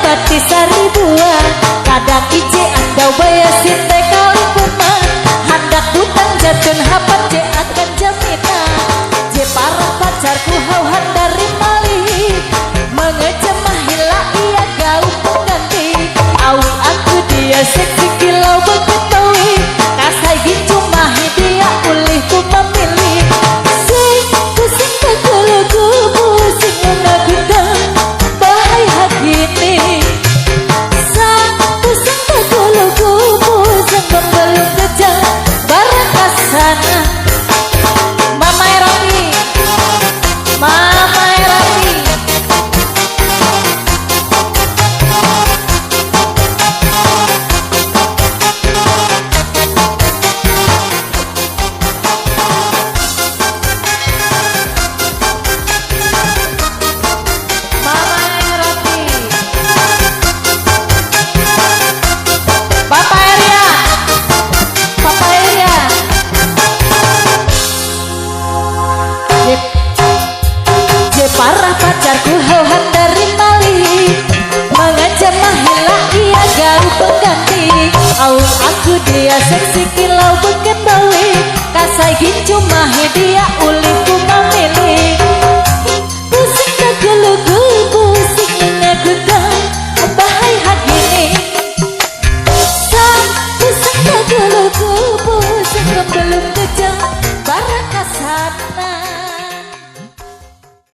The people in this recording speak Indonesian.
mati seribuan. Kadang ije andau baya sinte kali kuman. Hendak butang jatun hapat je akan jaminan. Je para pacarku hauhan dari malih. Mengejamah hila ia gaul pengganti. Awi aku dia seksi kilau beketawi. Kasai gitu mahi dia ulih ku memilih. Sing pusing keguluku pusing menagundang bahaya gini. Sang pusing keguluku pusing membelum kejang barang kasana. Mama Erati, Mama Erati. Parah pacarku hauhan dari malih. Mengajak mahila ia gaul pengganti. Aku dia seksi